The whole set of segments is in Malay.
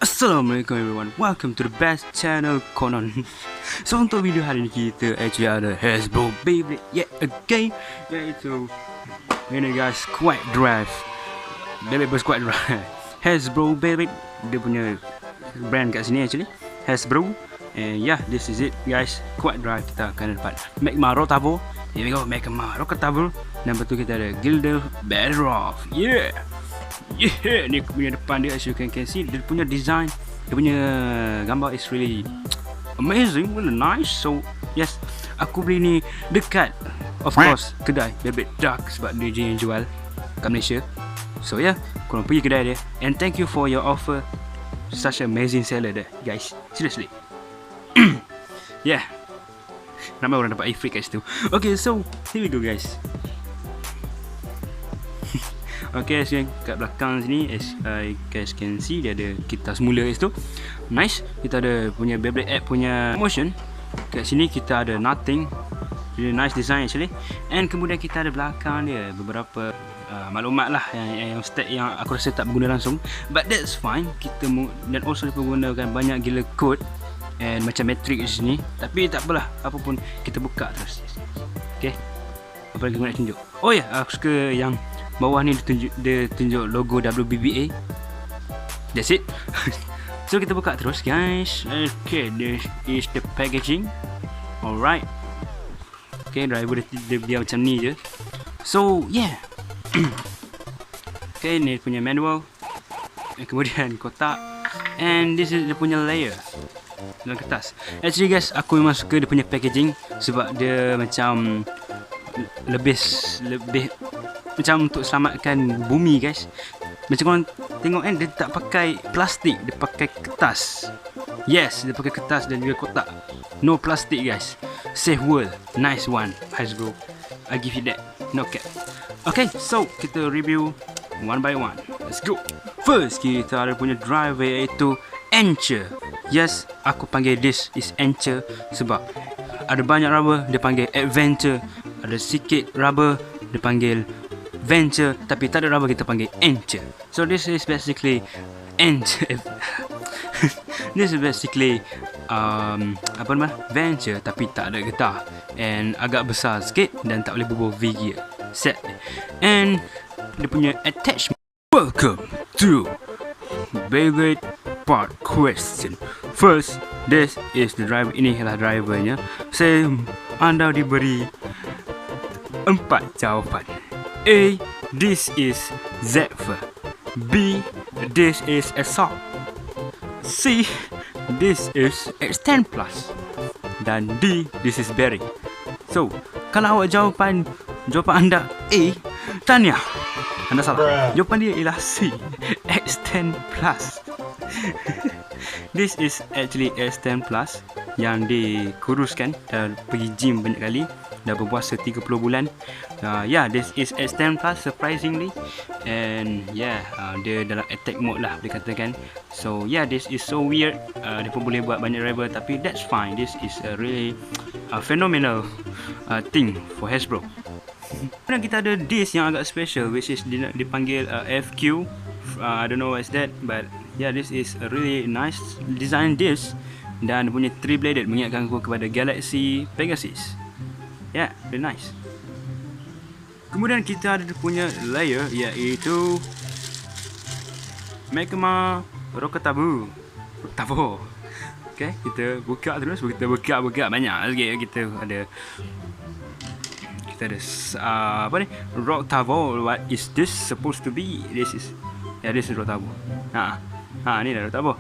Assalamualaikum everyone, welcome to the best channel konon. So untuk video hari ni kita actually ada Hasbro Beyblade yet again, iaitu ini guys, Squad Drive Beyblade Squad Drive. Hasbro Beyblade, dia punya brand kat sini actually, Hasbro. And yeah, this is it guys, Squad Drive. Kita akan dapat Magma Roktavor. Here we go, Magma Roktavor. Number 2 kita ada Gilded Balderov. Yeah, ni punya depan dia, as you can see, dia punya design, dia punya gambar is really amazing, really nice. So yes, aku beli ni dekat, of course, Kedai Beyblade Dark, sebab dia je yang jual kat Malaysia. So yeah, korang pergi kedai dia. And thank you for your offer, such an amazing seller there guys, seriously. Yeah, ramai orang dapat ifrit kat situ. Okay, so here we go guys. Okay, so kat belakang sini, as you guys can see, dia ada kita semula kat situ. Nice. Kita ada punya Beyblade app punya motion. Kat sini kita ada nothing. Really nice design actually. And kemudian kita ada belakang dia beberapa maklumat lah yang stat yang aku rasa tak berguna langsung, but that's fine. Kita dan also dia menggunakan banyak gila code and macam matrix di sini, tapi tak apalah, apa pun kita buka terus. Okay, apa lagi aku nak tunjuk? Oh ya, aku suka yang bawah ni dia tunjuk logo WBBA. That's it. So kita buka terus guys. Okay, this is the packaging. Alright. Okay, driver dia biar macam ni je. So yeah. Okay, ni punya manual. Kemudian kotak. And this is dia punya layer dalam kertas. Actually guys, aku memang suka dia punya packaging, sebab dia macam lebih macam untuk selamatkan bumi guys. Macam korang tengok kan, dia tak pakai plastik, dia pakai kertas. Yes, dia pakai kertas dan juga kotak. No plastik guys. Save world. Nice one Hasbro, I give you that. No cap. Okay, so kita review one by one. Let's go. First, kita ada punya driver, iaitu Anchor. Yes, aku panggil this is Anchor sebab ada banyak rubber, dia panggil Adventure. Ada sikit rubber, dia panggil Venture. Tapi tak ada rubber, kita panggil Anchor. So this is basically Anchor. This is basically apa nama, Venture, tapi tak ada getah and agak besar sikit dan tak boleh bubuh V-gear set. And dia punya attachment. Welcome to Beyblade part question. First, this is the driver. Ini adalah drivernya. Saya anda diberi 4 jawapan. A, this is Zephyr. B, this is Assault. C, this is X10 Plus. Dan D, this is Berry. So, kalau awak jawapan anda A, tahniah, anda salah. Jawapan dia ialah C, X10 Plus. This is actually X10 Plus yang dikuruskan dan pergi gym banyak kali, dah berpuasa 30 bulan. Yeah, this is X10 Plus surprisingly. And yeah, dia dalam attack mode lah dikatakan. So yeah, this is so weird. Dia pun boleh buat banyak rival, tapi that's fine. This is a really phenomenal thing for Hasbro. Kemudian kita ada this yang agak special, which is dipanggil FQ. I don't know what's that, but yeah, this is a really nice design disc. Dan dia punya 3-bladed, mengingatkan aku kepada Galaxy Pegasus. Yeah, very nice. Kemudian kita ada dia punya layer, iaitu Magma Roktavor. Okay, kita buka terus. Kita buka banyak sikit. Kita ada apa ni, Roktavor. What is this supposed to be? This is Roktavor. Ni dah Roktavor.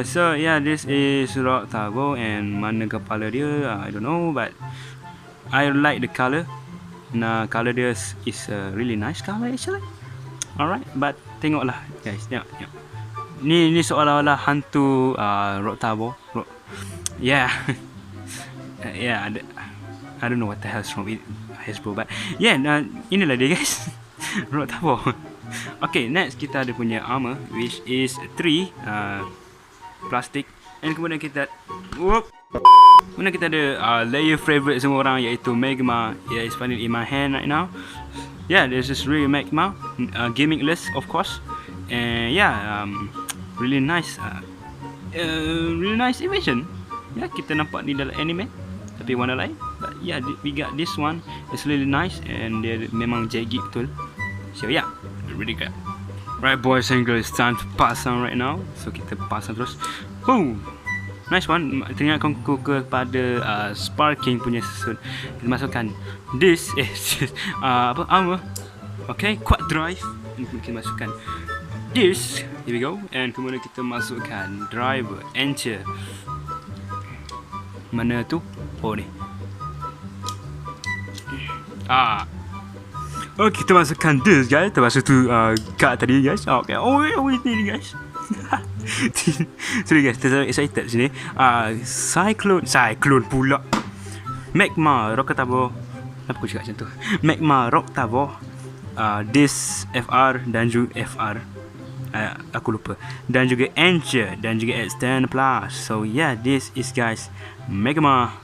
So yeah, this is Roktavor. And mana kepala dia, I don't know, but I like the color. Color dia is a really nice color actually. Alright, but tengoklah guys, tengok. Ni seolah-olah hantu Roktavor. Yeah. Yeah, I don't know what the hell's wrong with Hasbro, but yeah, inilah dia guys. Roktavor. Okay, next kita ada punya armor, which is 3 plastic. And kemudian kita ada layer favorite semua orang, iaitu Magma. Yeah, it's finally in my hand right now. Yeah, this is really Magma, gimmickless of course. And yeah, really nice invention. Ya, kita nampak ni dalam anime tapi warna lain. But yeah, we got this one. It's really nice and dia memang jaggy betul. So yeah, really good. Right boys and girls, it's time to pasang right now. So kita pasang terus. Nice one. Teringatkan aku kepada sparking punya susun. Kita masukkan this armor. Okay, quad drive. Kita masukkan this. Here we go. And kemudian kita masukkan driver, enter. Mana tu? Oh ni. Okay, kita masukkan this guys. Termasuk tu kat tadi guys. Okay. Oh ini guys. Sorry guys, terlalu excited sini. Cyclone pula. Magma Roktavor. Apa aku cakap macam tu? Magma Roktavor. This FR dan juga FR. Aku lupa. Dan juga Enter dan juga Extend Plus. So yeah, this is guys Magma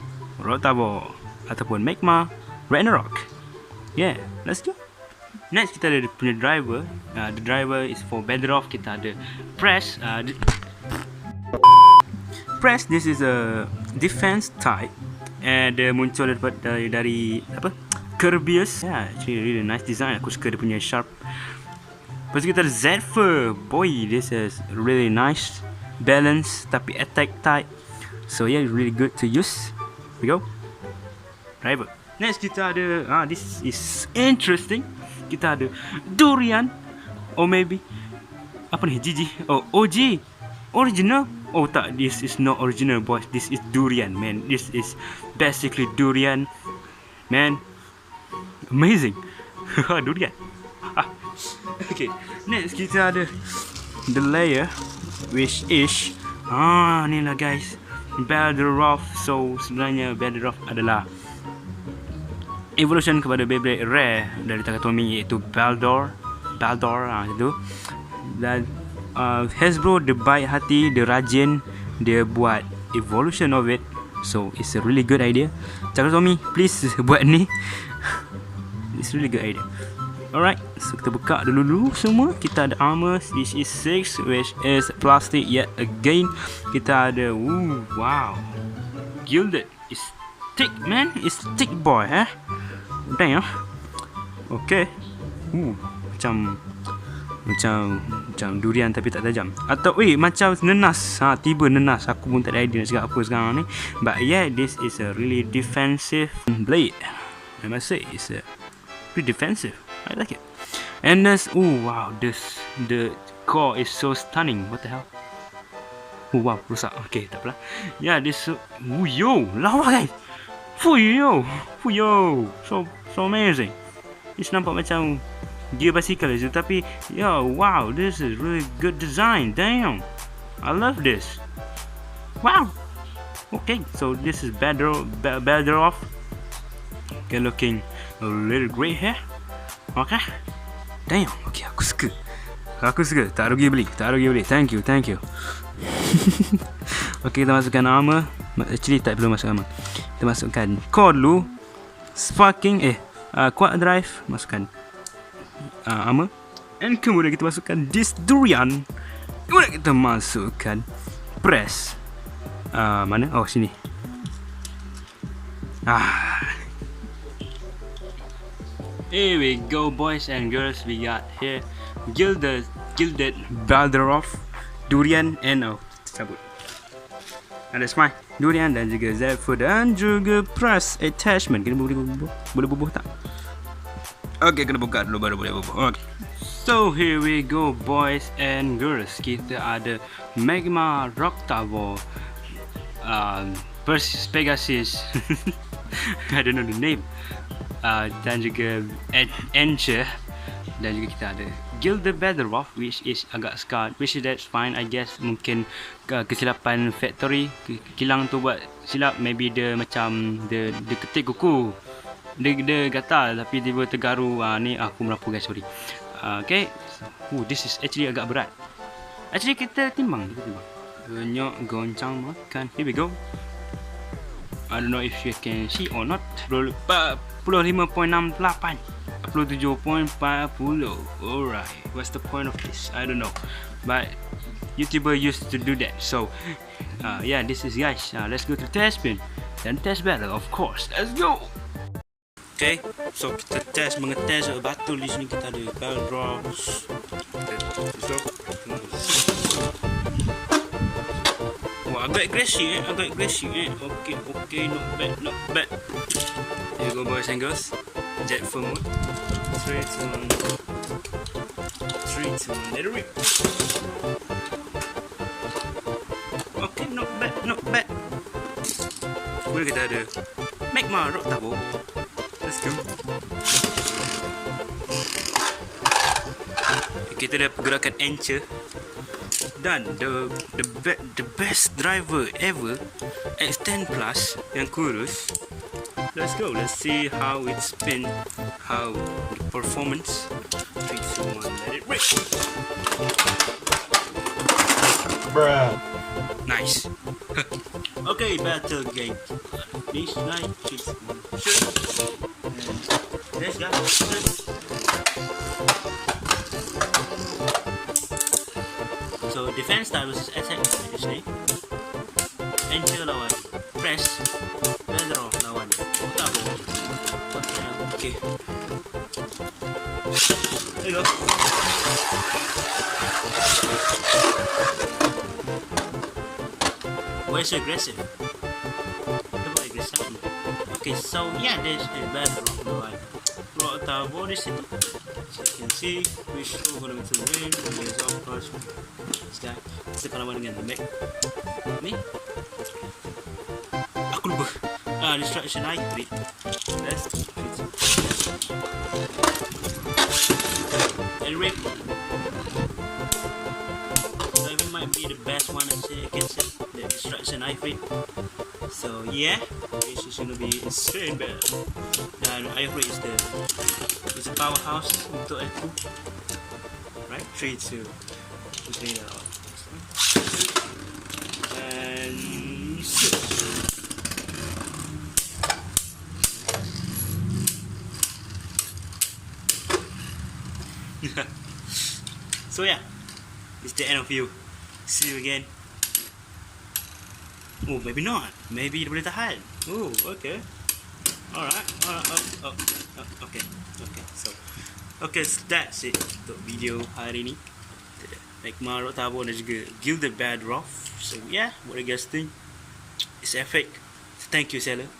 Roktavor ataupun Magma Ragnarok. Yeah, let's go. Next kita ada punya driver. The driver is for Balderov. Kita ada press. Press. This is a defense type. And muncul dari apa? Curbius. Yeah, actually really nice design. Aku suka dia punya sharp. Lepas tu kita ada Zephyr. Boy, this is really nice. Balance tapi attack type. So yeah, really good to use. Here we go. Driver. Next kita ada this is interesting. Kita ada durian. Or maybe apa ni? GG. Oh, OG. Original. Oh tak, this is not original boys. This is durian man. This is basically durian. Man. Amazing. Durian. Okay. Next kita ada the layer which is ni lah guys. Balderov. So sebenarnya Balderov adalah evolution kepada Beyblade rare dari Takatomi, iaitu Balder itu. Dan Hasbro dia baik hati, dia rajin, dia buat evolution of it. So it's a really good idea. Takatomi, please buat ni. It's really good idea. Alright, so kita buka dulu semua. Kita ada armor, which is 6, which is plastic yet again. Kita ada wow, Gilded. It's thick man, it's thick boy damn. Okay. Macam durian tapi tak tajam. Atau macam nenas. Tiba nenas. Aku pun tak ada idea nak cakap apa sekarang ni. But yeah, this is a really defensive blade. I must say it's pretty defensive. I like it. And this, wow, the core is so stunning. What the hell? Wow, rusak. Okay, tak apalah. Yeah, this yo, lawa guys. Fuyo. So amazing. This nampak macam gear bicycle je, tapi wow, this is really good design. Damn, I love this. Wow. Okay, so this is Balderov. Okay, looking a little great here. Okay. Damn. Okay, aku suka. Tak rugi beli. Thank you. Okay, kita masukkan armor. Actually tak perlu masuk armor. Kita masukkan core dulu. Sparking quad drive. Masukkan armor. And kemudian kita masukkan this durian. Kemudian kita masukkan press. Mana? Oh, sini. Here we go boys and girls. We got here Gilded Balderov, durian and cabut. And that's my durian dan juga Zephyr dan juga press attachment. Kena boleh bubuh tak? Okay, kena buka dulu baru boleh bubuh. Okay. So here we go boys and girls. Kita ada Magma Roktavor, Pegasus. I don't know the name. Dan juga Enter. Dan juga kita ada Gilded Balderov, which is agak scarred, which is that's fine I guess. Mungkin kesilapan factory, kilang tu buat silap. Maybe dia macam dia ketik kuku, dia gatal tapi dia tergaru. Ni aku merapu guys, sorry. Okay, this is actually agak berat. Actually kita timbang. Banyak goncang makan. Here we go. I don't know if you can see or not. 45.68, 47.40. Alright, what's the point of this? I don't know. But YouTuber used to do that. So yeah, this is guys. Let's go to test spin dan test battle, of course. Let's go. Okay, so kita mengetes batul di sini. Kita ada Balderov. Wah, agak agresif Okay, not bad. Here we go, boys and girls. Jet full mode. 3, 2, 1, let it rip. Okay, not bad. Kemudian kita ada Magma Roktavor. Let's go. Kita ada pergerakan anchor dan the best driver ever X10 Plus yang kurus. Let's go. Let's see how it spin, how the performance. 3, 2, 1, let it rip. Bruh. Nice. Okay, battle game. This night is shoot. Let's go. So defense style versus attack actually. Enter lawan press. Balderov lawan Roktavor. Okay. There you go. Where's aggressive? Okay, so yeah, there's a Balderov lawan Roktavor di situ. So you can see which one gonna be to win. There's of course this guy. Kita akan lawan dengan Magma. Aku lupa. Distraction hybrid. Let's and rip. So it might be the best one I say against it. The distraction hybrid. So yeah, this is gonna be insane battle. Dan hybrid is the powerhouse untuk aku. Right, 3, 2, 3 now. And so yeah, it's the end of you. See you again. Oh, maybe not. Maybe dia boleh tahan. Oh, okay. Alright. Okay. So that's it untuk video hari ni. Magma Roktavor dan juga Gilded Balderov. So yeah, what do you guys think? It's epic. So thank you, seller.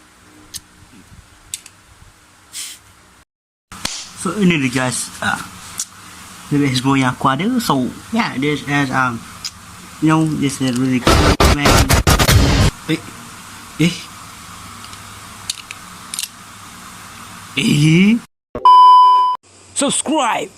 So ini dia guys, the Hasbro yang aku ada. So yeah, this as this is really cool, man. Subscribe.